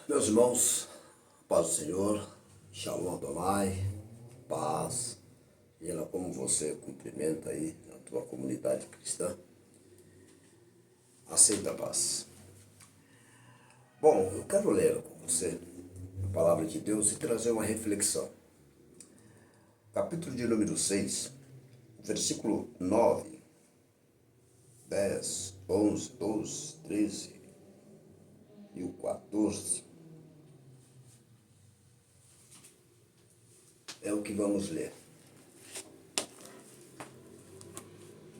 Meus irmãos, paz do Senhor, Shalom Adonai, paz, e ela como você cumprimenta aí na tua comunidade cristã, aceita a paz. Bom, eu quero ler com você a palavra de Deus e trazer uma reflexão. Capítulo de número 6, versículo 9, 10, 11, 12, 13 e o 14. É o que vamos ler.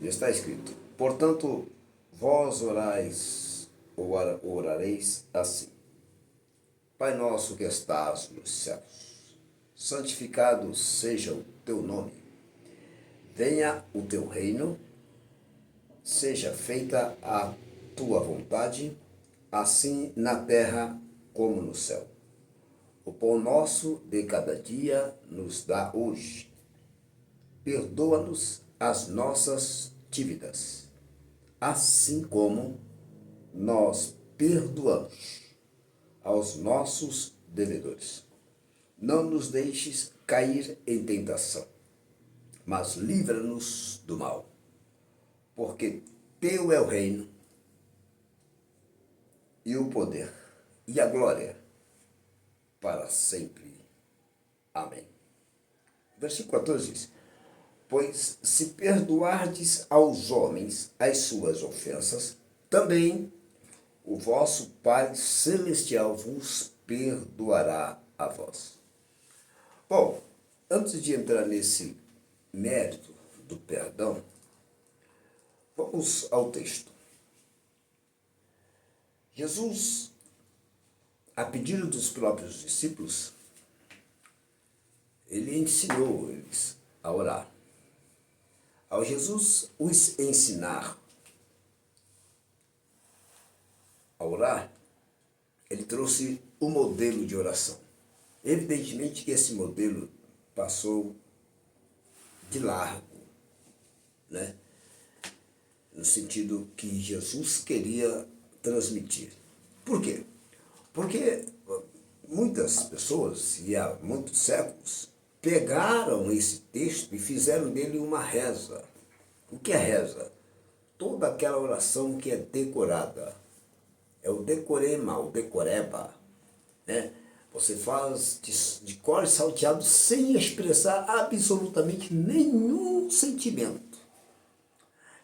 Está escrito: portanto, vós orais ou orareis assim: Pai nosso que estás nos céus, santificado seja o teu nome. Venha o teu reino, seja feita a tua vontade, assim na terra como no céu. O pão nosso de cada dia nos dá hoje. Perdoa-nos as nossas dívidas, assim como nós perdoamos aos nossos devedores. Não nos deixes cair em tentação, mas livra-nos do mal, porque teu é o reino, e o poder, e a glória, para sempre. Amém. Versículo 14 diz: pois se perdoardes aos homens as suas ofensas, também o vosso Pai Celestial vos perdoará a vós. Bom, antes de entrar nesse mérito do perdão, vamos ao texto. Jesus, a pedido dos próprios discípulos, ele ensinou eles a orar. Ao Jesus os ensinar a orar, ele trouxe o modelo de oração. Evidentemente que esse modelo passou de largo, né? No sentido que Jesus queria transmitir. Por quê? Porque muitas pessoas, e há muitos séculos, pegaram esse texto e fizeram dele uma reza. O que é reza? Toda aquela oração que é decorada. É o decorema, o decoreba, né? Você faz de cor e salteado sem expressar absolutamente nenhum sentimento.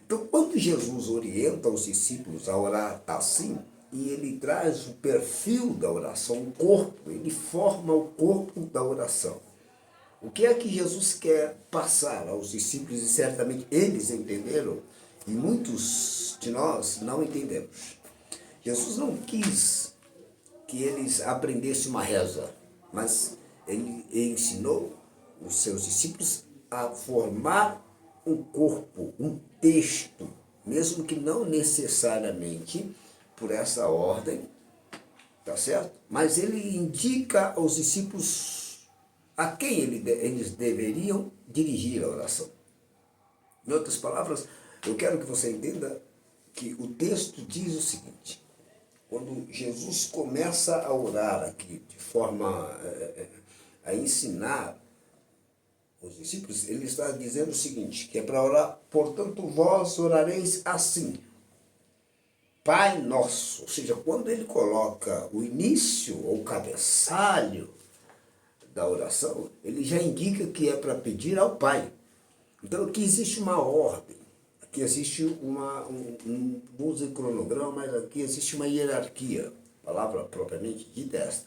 Então, quando Jesus orienta os discípulos a orar assim, e ele traz o perfil da oração, o corpo, ele forma o corpo da oração. O que é que Jesus quer passar aos discípulos, e certamente eles entenderam, e muitos de nós não entendemos. Jesus não quis que eles aprendessem uma reza, mas ele ensinou os seus discípulos a formar um corpo, um texto, mesmo que não necessariamente por essa ordem, tá certo? Mas ele indica aos discípulos a quem eles deveriam dirigir a oração. Em outras palavras, eu quero que você entenda que o texto diz o seguinte: quando Jesus começa a orar aqui, de forma a ensinar os discípulos, ele está dizendo o seguinte, que é para orar: portanto vós orareis assim, Pai Nosso. Ou seja, quando ele coloca o início ou o cabeçalho da oração, ele já indica que é para pedir ao Pai. Então aqui existe uma ordem, aqui existe vamos dizer cronograma, mas aqui existe uma hierarquia, palavra propriamente dita esta.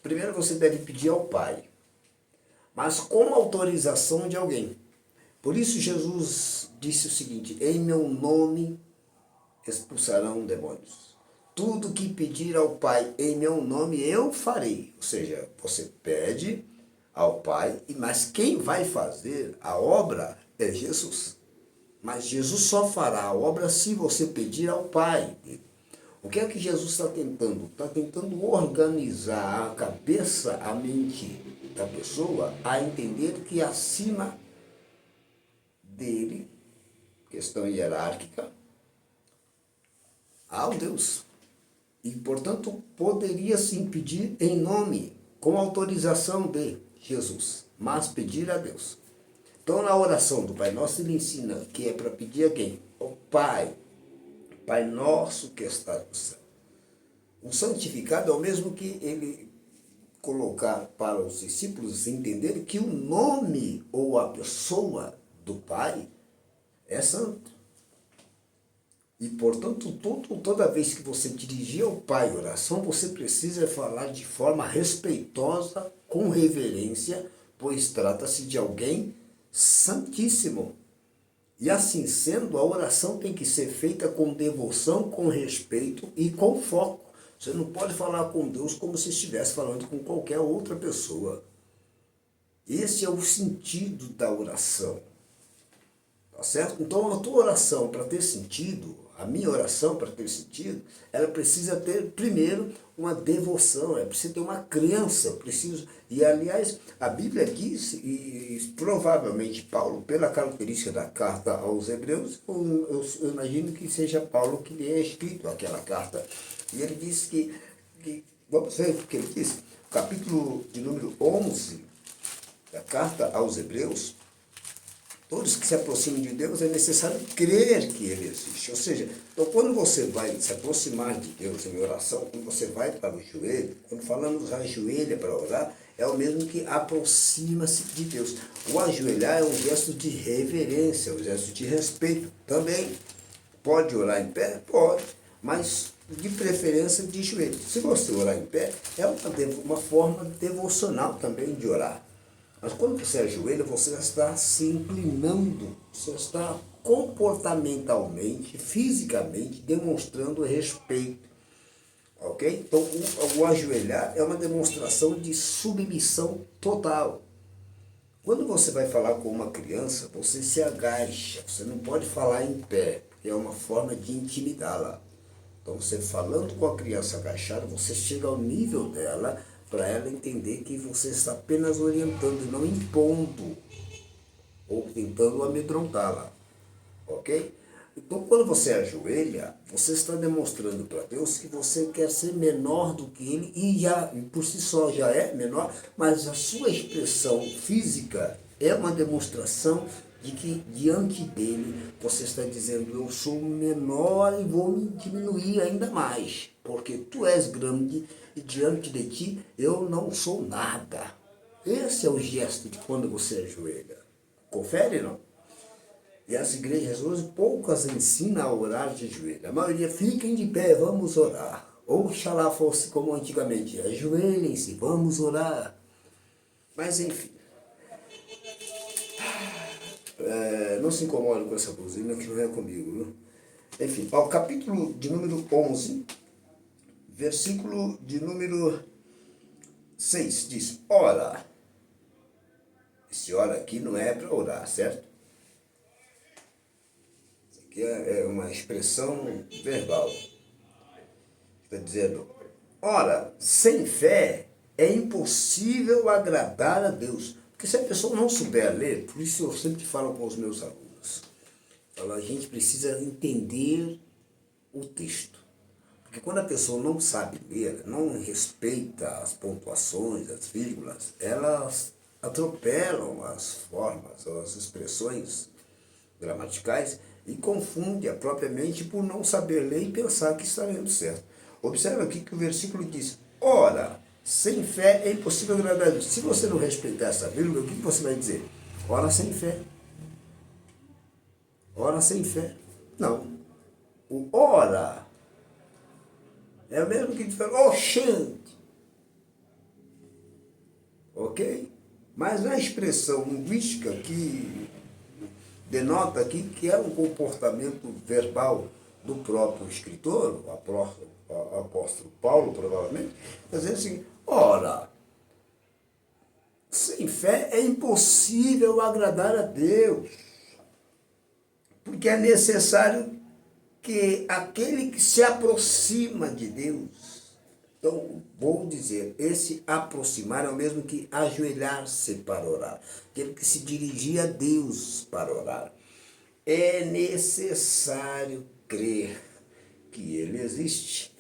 Primeiro você deve pedir ao Pai, mas com autorização de alguém. Por isso Jesus disse o seguinte: em meu nome expulsarão demônios. Tudo que pedir ao Pai em meu nome eu farei. Ou seja, você pede ao Pai, mas quem vai fazer a obra é Jesus. Mas Jesus só fará a obra se você pedir ao Pai. O que é que Jesus está tentando? Está tentando organizar a cabeça, a mente da pessoa a entender que acima dele, questão hierárquica, há um Deus. E, portanto, poderia sim pedir em nome, com autorização de Jesus, mas pedir a Deus. Então, na oração do Pai Nosso, ele ensina que é para pedir a quem? O Pai, Pai Nosso que está no céu. O santificado é o mesmo que ele colocar para os discípulos entenderem que o nome ou a pessoa do Pai é santo. E, portanto, toda vez que você dirigir ao Pai oração, você precisa falar de forma respeitosa, com reverência, pois trata-se de alguém santíssimo. E assim sendo, a oração tem que ser feita com devoção, com respeito e com foco. Você não pode falar com Deus como se estivesse falando com qualquer outra pessoa. Esse é o sentido da oração. Tá certo? Então a tua oração, para ter sentido, a minha oração, para ter sentido, ela precisa ter, primeiro, uma devoção, ela precisa ter uma crença, e aliás, a Bíblia diz, e provavelmente Paulo, pela característica da carta aos Hebreus, eu imagino que seja Paulo que lhe é escrito aquela carta, e ele diz que vamos ver o que ele diz, capítulo de número 11, da carta aos Hebreus: todos que se aproximam de Deus é necessário crer que Ele existe. Ou seja, então quando você vai se aproximar de Deus em oração, quando você vai para o joelho, quando falamos ajoelha para orar, é o mesmo que aproxima-se de Deus. O ajoelhar é um gesto de reverência, um gesto de respeito também. Pode orar em pé? Pode, mas de preferência de joelho. Se você orar em pé, é uma forma devocional também de orar. Mas quando você ajoelha, você está se inclinando, você está comportamentalmente, fisicamente, demonstrando respeito. Ok? Então, o ajoelhar é uma demonstração de submissão total. Quando você vai falar com uma criança, você se agacha, você não pode falar em pé, porque é uma forma de intimidá-la. Então, você falando com a criança agachada, você chega ao nível dela, para ela entender que você está apenas orientando e não impondo ou tentando amedrontá-la, ok? Então, quando você ajoelha, você está demonstrando para Deus que você quer ser menor do que Ele e por si só já é menor, mas a sua expressão física é uma demonstração de que diante dele você está dizendo: eu sou menor e vou me diminuir ainda mais, porque tu és grande e diante de ti eu não sou nada. Esse é o gesto de quando você ajoelha. Confere, não? E as igrejas hoje, poucas ensinam a orar de joelho. A maioria: fiquem de pé, vamos orar. Ou oxalá fosse como antigamente: ajoelhem-se, vamos orar. Mas enfim, não se incomode com essa buzina que não é comigo, viu? Enfim, ao capítulo de número 11, versículo de número 6, diz: ora. Esse ora aqui não é para orar, certo? Isso aqui é uma expressão verbal. Está dizendo: ora, sem fé é impossível agradar a Deus. Porque se a pessoa não souber ler, por isso eu sempre falo com os meus alunos, a gente precisa entender o texto. Porque quando a pessoa não sabe ler, não respeita as pontuações, as vírgulas, elas atropelam as formas ou as expressões gramaticais e confunde a própria mente por não saber ler e pensar que está lendo certo. Observa aqui que o versículo diz: ora, sem fé é impossível agradar a Deus. Se você não respeitar essa vírgula, o que você vai dizer? Ora sem fé. Ora sem fé. Não. O ora é o mesmo que dizer oxente. Ok? Mas na expressão linguística que denota aqui que é um comportamento verbal do próprio escritor, o apóstolo Paulo, provavelmente, quer dizer assim: ora, sem fé é impossível agradar a Deus, porque é necessário que aquele que se aproxima de Deus, então vou dizer, esse aproximar é o mesmo que ajoelhar-se para orar, aquele que se dirigir a Deus para orar, é necessário crer que Ele existe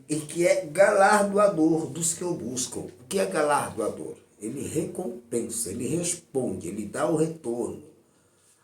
e que é galardoador dos que o buscam. O que é galardoador? Ele recompensa, ele responde, ele dá o retorno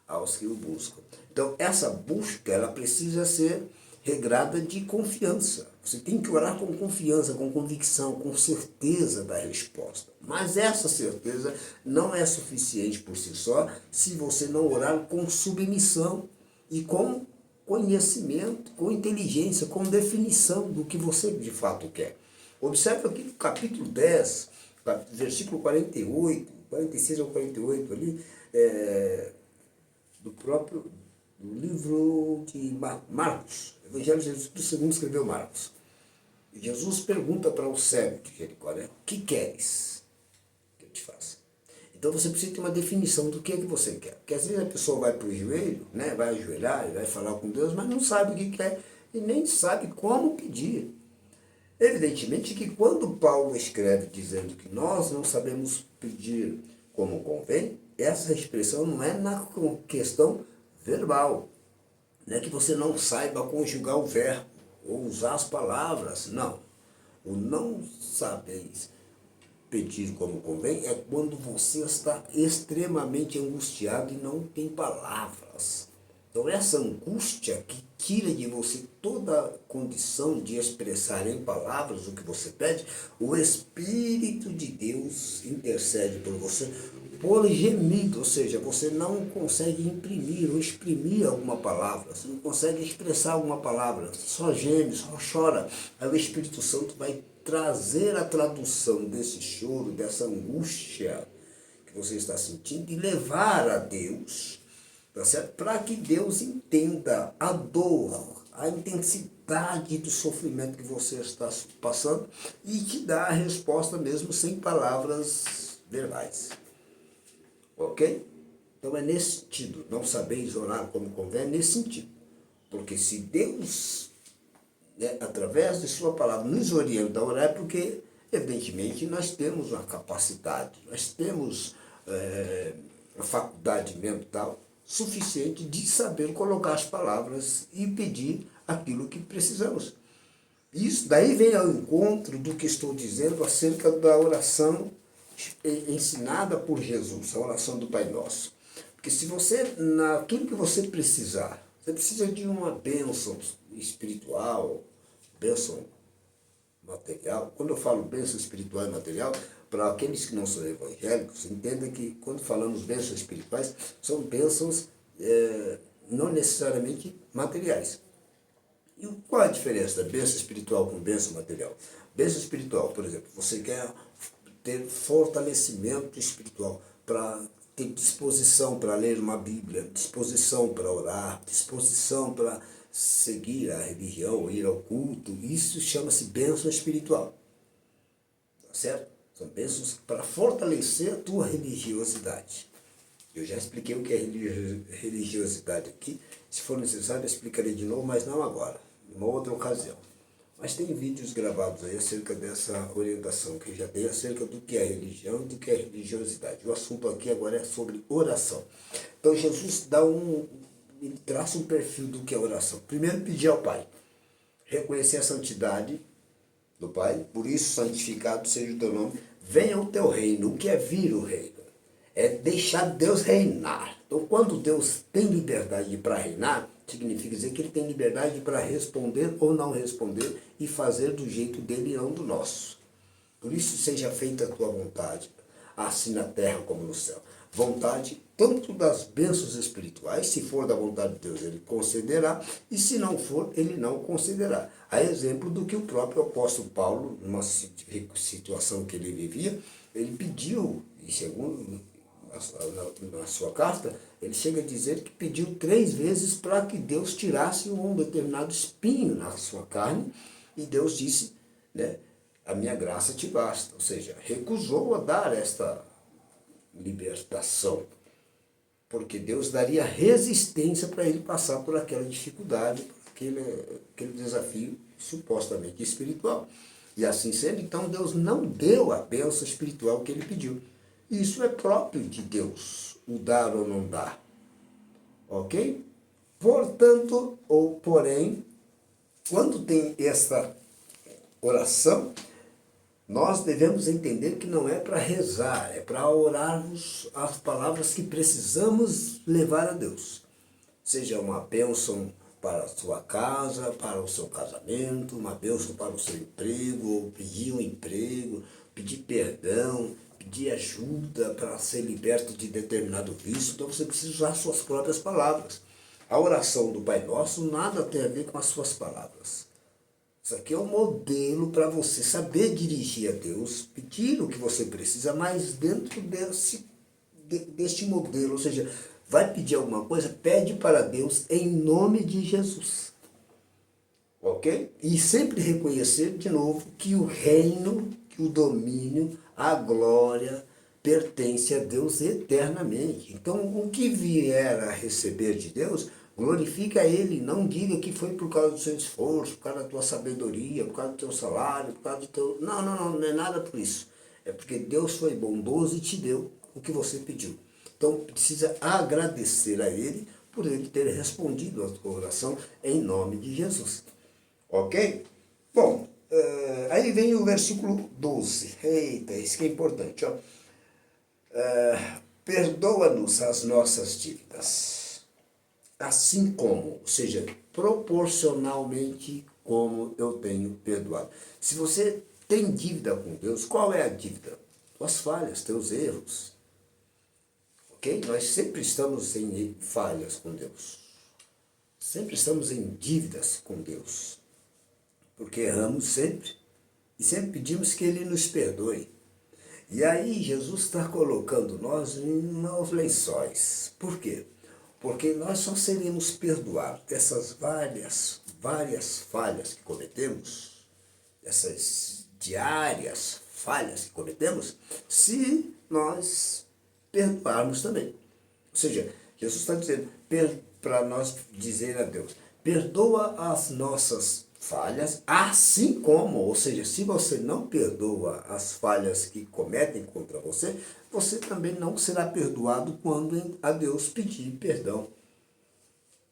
aos que o buscam. Então, essa busca, ela precisa ser regrada de confiança. Você tem que orar com confiança, com convicção, com certeza da resposta. Mas essa certeza não é suficiente por si só se você não orar com submissão e com conhecimento, com inteligência, com definição do que você de fato quer. Observe aqui no capítulo 10, versículo 48, 46 ao 48 ali, do próprio do livro de Marcos, Evangelho de Jesus Cristo segundo escreveu Marcos. E Jesus pergunta para o cego de Jericó, o que queres que eu te faça? Então você precisa ter uma definição do que é que você quer. Porque às vezes a pessoa vai para o joelho, né, vai ajoelhar e vai falar com Deus, mas não sabe o que quer e nem sabe como pedir. Evidentemente que quando Paulo escreve dizendo que nós não sabemos pedir como convém, essa expressão não é na questão verbal. Não é que você não saiba conjugar o verbo ou usar as palavras, não. O não sabeis pedir como convém é quando você está extremamente angustiado e não tem palavras. Então essa angústia que tira de você toda a condição de expressar em palavras o que você pede, o Espírito de Deus intercede por você por gemido, ou seja, você não consegue imprimir ou exprimir alguma palavra, você não consegue expressar alguma palavra, só geme, só chora. Aí o Espírito Santo vai trazer a tradução desse choro, dessa angústia que você está sentindo e levar a Deus, tá certo? Para que Deus entenda a dor, a intensidade do sofrimento que você está passando e te dá a resposta mesmo sem palavras verbais. Ok? Então é nesse sentido, não sabeis orar como convém, é nesse sentido. Porque se Deus, né, através de sua palavra, nos orienta a orar, é porque, evidentemente, nós temos uma capacidade, nós temos a faculdade mental suficiente de saber colocar as palavras e pedir aquilo que precisamos. Isso daí vem ao encontro do que estou dizendo acerca da oração ensinada por Jesus, a oração do Pai Nosso. Porque se você, naquilo que você precisar, você precisa de uma bênção espiritual, bênção material. Quando eu falo bênção espiritual e material, para aqueles que não são evangélicos, entendem que quando falamos bênçãos espirituais, são bênçãos não necessariamente materiais. E qual é a diferença da bênção espiritual com bênção material? Bênção espiritual, por exemplo, você quer ter fortalecimento espiritual para ter disposição para ler uma Bíblia, disposição para orar, disposição para seguir a religião, ir ao culto. Isso chama-se bênção espiritual. Tá certo? São bênçãos para fortalecer a tua religiosidade. Eu já expliquei o que é religiosidade aqui. Se for necessário, eu explicarei de novo, mas não agora, em uma outra ocasião. Mas tem vídeos gravados aí acerca dessa orientação que eu já dei, acerca do que é religião e do que é religiosidade. O assunto aqui agora é sobre oração. Então Jesus ele traça um perfil do que é oração. Primeiro, pedir ao Pai. Reconhecer a santidade do Pai. Por isso, santificado seja o teu nome. Venha o teu reino. O que é vir o reino? É deixar Deus reinar. Então, quando Deus tem liberdade para reinar, significa dizer que ele tem liberdade para responder ou não responder e fazer do jeito dele e não do nosso. Por isso, seja feita a tua vontade, assim na terra como no céu. Vontade tanto das bênçãos espirituais, se for da vontade de Deus, ele concederá, e se não for, ele não concederá. A exemplo do que o próprio apóstolo Paulo, numa situação que ele vivia, ele pediu, e segundo na sua carta, ele chega a dizer que pediu 3 vezes para que Deus tirasse um determinado espinho na sua carne, e Deus disse, né, a minha graça te basta. Ou seja, recusou a dar esta libertação, porque Deus daria resistência para ele passar por aquela dificuldade, por aquele desafio supostamente espiritual. E assim sendo, então Deus não deu a bênção espiritual que ele pediu. Isso é próprio de Deus, o dar ou não dar. Ok? Portanto, ou porém, quando tem essa oração, nós devemos entender que não é para rezar, é para orarmos as palavras que precisamos levar a Deus. Seja uma bênção para a sua casa, para o seu casamento, uma bênção para o seu emprego, ou pedir um emprego, pedir perdão, pedir ajuda para ser liberto de determinado vício. Então você precisa usar suas próprias palavras. A oração do Pai Nosso nada tem a ver com as suas palavras. Isso aqui é um modelo para você saber dirigir a Deus, pedir o que você precisa, mas dentro deste modelo, ou seja, vai pedir alguma coisa, pede para Deus em nome de Jesus. Ok? E sempre reconhecer de novo que o reino, que o domínio, a glória pertence a Deus eternamente. Então, o que vier a receber de Deus, glorifica a Ele. Não diga que foi por causa do seu esforço, por causa da tua sabedoria, por causa do teu salário, por causa do teu... Não é nada por isso. É porque Deus foi bondoso e te deu o que você pediu. Então, precisa agradecer a Ele por Ele ter respondido a tua oração em nome de Jesus. Ok? Bom, aí vem o versículo 12. Eita, isso que é importante. Ó. Perdoa-nos as nossas dívidas, assim como, ou seja, proporcionalmente como eu tenho perdoado. Se você tem dívida com Deus, qual é a dívida? Tuas falhas, teus erros. Ok? Nós sempre estamos em falhas com Deus. Sempre estamos em dívidas com Deus. Porque erramos sempre. E sempre pedimos que Ele nos perdoe. E aí Jesus está colocando nós em maus lençóis. Por quê? Porque nós só seremos perdoados dessas várias falhas que cometemos, essas diárias falhas que cometemos, se nós perdoarmos também. Ou seja, Jesus está dizendo para nós dizer a Deus, perdoa as nossas falhas, assim como, ou seja, se você não perdoa as falhas que cometem contra você, você também não será perdoado quando a Deus pedir perdão.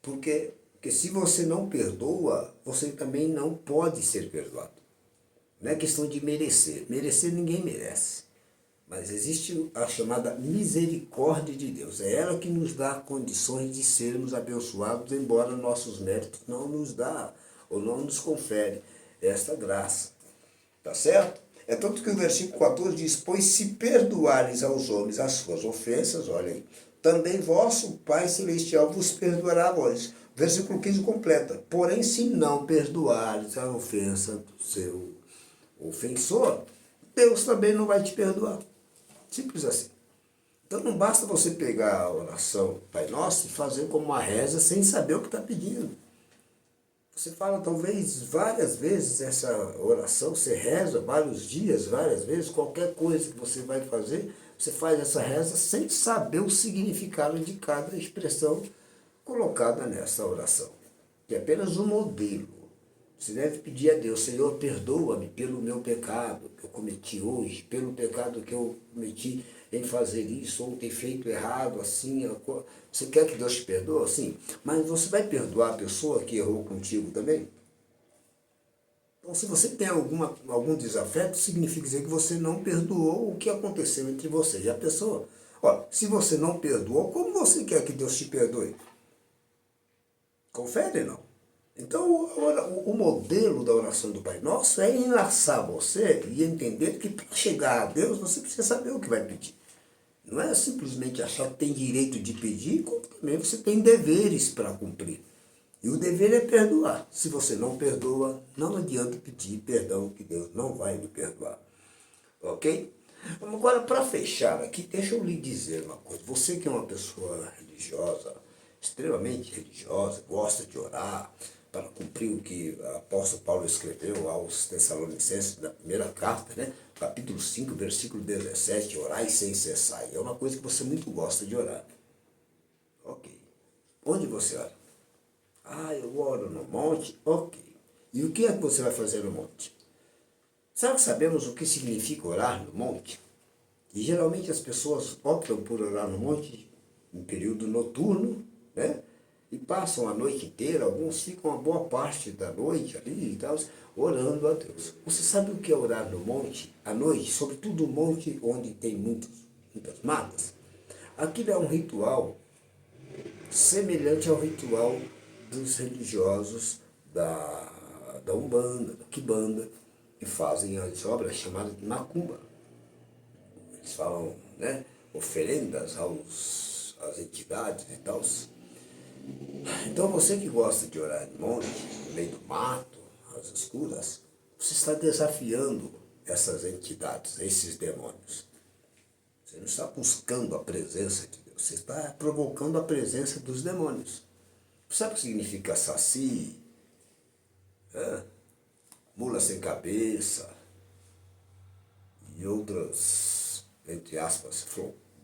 Porque se você não perdoa, você também não pode ser perdoado. Não é questão de merecer. Merecer ninguém merece. Mas existe a chamada misericórdia de Deus. É ela que nos dá condições de sermos abençoados, embora nossos méritos não nos dá ou não nos confere esta graça. Tá certo? É tanto que o versículo 14 diz, pois se perdoares aos homens as suas ofensas, olha aí, também vosso Pai Celestial vos perdoará a vós. O versículo 15 completa, porém se não perdoares a ofensa do seu ofensor, Deus também não vai te perdoar. Simples assim. Então não basta você pegar a oração Pai Nosso e fazer como uma reza sem saber o que está pedindo. Você fala talvez várias vezes essa oração, você reza vários dias, várias vezes, qualquer coisa que você vai fazer, você faz essa reza sem saber o significado de cada expressão colocada nessa oração. Que é apenas um modelo. Você deve pedir a Deus, Senhor, perdoa-me pelo meu pecado que eu cometi hoje, pelo pecado que eu cometi em fazer isso, ou ter feito errado, assim. Você quer que Deus te perdoe? Sim. Mas você vai perdoar a pessoa que errou contigo também? Então, se você tem algum desafeto, significa dizer que você não perdoou o que aconteceu entre você e a pessoa. Ó, se você não perdoou, como você quer que Deus te perdoe? Confere, não? Então, o modelo da oração do Pai Nosso é enlaçar você e entender que para chegar a Deus você precisa saber o que vai pedir. Não é simplesmente achar que tem direito de pedir, como também você tem deveres para cumprir. E o dever é perdoar. Se você não perdoa, não adianta pedir perdão, que Deus não vai lhe perdoar. Ok? Agora, para fechar aqui, deixa eu lhe dizer uma coisa. Você que é uma pessoa religiosa, extremamente religiosa, gosta de orar, para cumprir o que o apóstolo Paulo escreveu aos Tessalonicenses, na primeira carta, né? Capítulo 5, versículo 17, orai sem cessar. É uma coisa que você muito gosta de orar. Ok. Onde você ora? Ah, eu oro no monte? Ok. E o que é que você vai fazer no monte? Será que sabemos o que significa orar no monte? E geralmente as pessoas optam por orar no monte em período noturno, né? e passam a noite inteira, alguns ficam uma boa parte da noite ali e tal, orando a Deus. Você sabe o que é orar no monte, à noite, sobretudo no monte onde tem muitas matas? Aquilo é um ritual semelhante ao ritual dos religiosos da Umbanda, da Quimbanda, que fazem as obras chamadas de macumba. Eles falam, né, oferendas às entidades e tal. Então você que gosta de orar em monte, no meio do mato, às escuras, você está desafiando essas entidades, esses demônios. Você não está buscando a presença de Deus, você está provocando a presença dos demônios. Sabe o que significa saci? Mula sem cabeça e outros, entre aspas,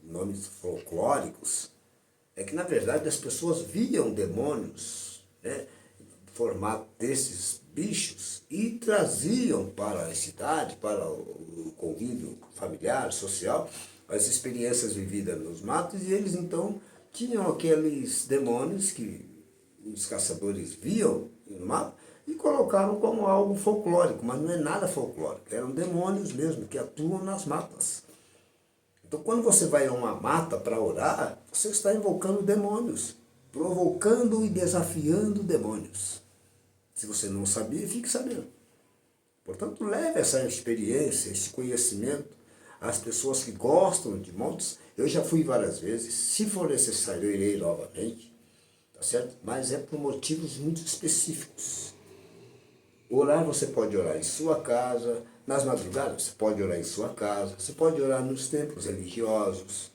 nomes folclóricos? É que, na verdade, as pessoas viam demônios, né, formato desses bichos e traziam para a cidade, para o convívio familiar, social, as experiências vividas nos matos, e eles então tinham aqueles demônios que os caçadores viam no mato e colocaram como algo folclórico, mas não é nada folclórico, eram demônios mesmo que atuam nas matas. Então, quando você vai a uma mata para orar, você está invocando demônios, provocando e desafiando demônios. Se você não sabia, fique sabendo. Portanto, leve essa experiência, esse conhecimento às pessoas que gostam de montes. Eu já fui várias vezes, se for necessário, eu irei novamente, tá certo? Mas é por motivos muito específicos. Orar, você pode orar em sua casa, nas madrugadas você pode orar em sua casa, você pode orar nos templos religiosos,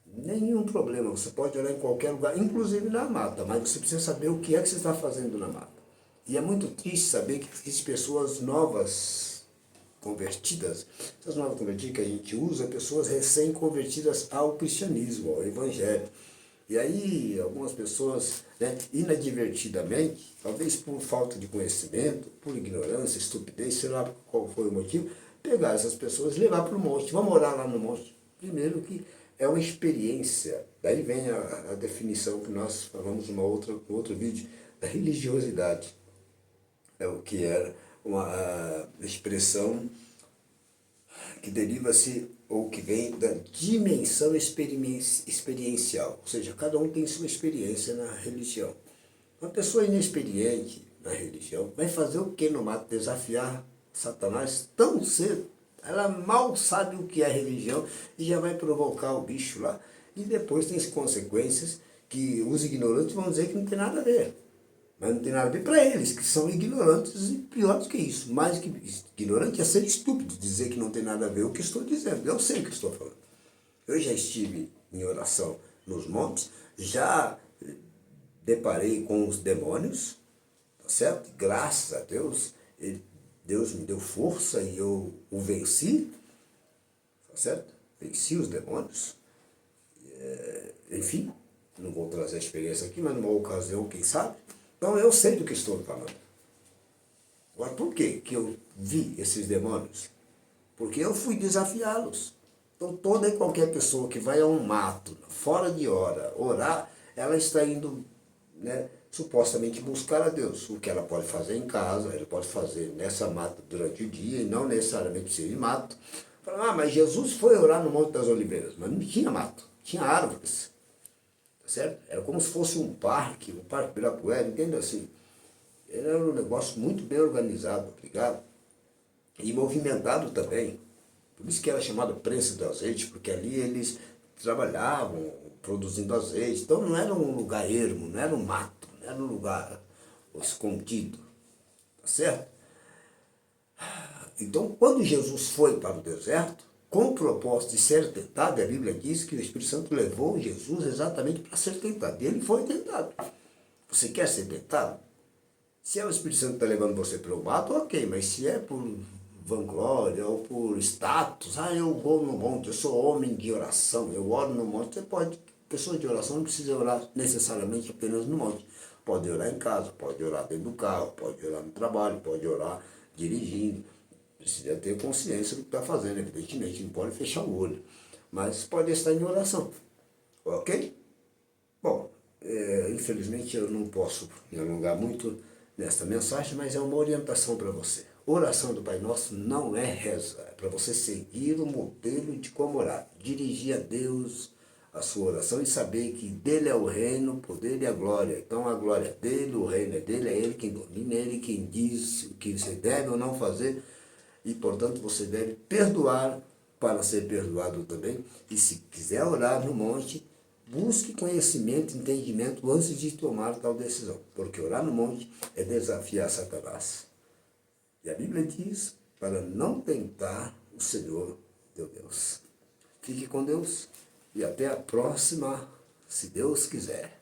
nenhum problema, você pode orar em qualquer lugar, inclusive na mata, mas você precisa saber o que é que você está fazendo na mata. E é muito triste saber que existem pessoas novas convertidas, essas novas convertidas que a gente usa, pessoas recém-convertidas ao cristianismo, ao evangelho. E aí, algumas pessoas, né, inadvertidamente, talvez por falta de conhecimento, por ignorância, estupidez, sei lá qual foi o motivo, pegar essas pessoas e levar para o monte. Vamos morar lá no monte. Primeiro que é uma experiência. Daí vem a definição que nós falamos em outro vídeo, da religiosidade. É o que era uma expressão que deriva-se ou que vem da dimensão experiencial, ou seja, cada um tem sua experiência na religião. Uma pessoa inexperiente na religião vai fazer o que no mato? Desafiar Satanás tão cedo? Ela mal sabe o que é religião e já vai provocar o bicho lá. E depois tem as consequências que os ignorantes vão dizer que não tem nada a ver. Mas não tem nada a ver para eles, que são ignorantes e pior do que isso. Mais que ignorante é ser estúpido, dizer que não tem nada a ver o que estou dizendo. Eu sei o que estou falando. Eu já estive em oração nos montes, já deparei com os demônios, tá certo? Graças a Deus, Deus me deu força e eu o venci, tá certo? Venci os demônios. Enfim, não vou trazer a experiência aqui, mas numa ocasião, quem sabe? Então eu sei do que estou falando. Agora, por que eu vi esses demônios? Porque eu fui desafiá-los. Então toda e qualquer pessoa que vai a um mato, fora de hora, orar, ela está indo, né, supostamente buscar a Deus. O que ela pode fazer em casa, ela pode fazer nessa mata durante o dia, e não necessariamente ser em mato. Fala, mas Jesus foi orar no Monte das Oliveiras, mas não tinha mato, tinha árvores. Certo? Era como se fosse um parque Ibirapuera, entende assim? Era um negócio muito bem organizado, obrigado, e movimentado também. Por isso que era chamado prensa do azeite, porque ali eles trabalhavam produzindo azeite. Então não era um lugar ermo, não era um mato, não era um lugar escondido, tá certo? Então quando Jesus foi para o deserto, com o propósito de ser tentado, a Bíblia diz que o Espírito Santo levou Jesus exatamente para ser tentado. E ele foi tentado. Você quer ser tentado? Se é o Espírito Santo que está levando você para o mato, ok, mas se é por vanglória ou por status, eu vou no monte, eu sou homem de oração, eu oro no monte, você pode, pessoa de oração não precisa orar necessariamente apenas no monte. Pode orar em casa, pode orar dentro do carro, pode orar no trabalho, pode orar dirigindo. Precisa ter consciência do que está fazendo, evidentemente, não pode fechar o olho. Mas pode estar em oração. Ok? Bom, Infelizmente eu não posso me alongar muito nesta mensagem, mas é uma orientação para você. Oração do Pai Nosso não é reza, é para você seguir o modelo de como orar, dirigir a Deus a sua oração e saber que dele é o reino, o poder e a glória. Então a glória é dele, o reino é dele, é ele quem domina, é ele quem diz o que você deve ou não fazer e, portanto, você deve perdoar para ser perdoado também. E se quiser orar no monte, busque conhecimento, entendimento antes de tomar tal decisão, porque orar no monte é desafiar Satanás. E a Bíblia diz para não tentar o Senhor teu Deus. Fique com Deus e até a próxima, se Deus quiser.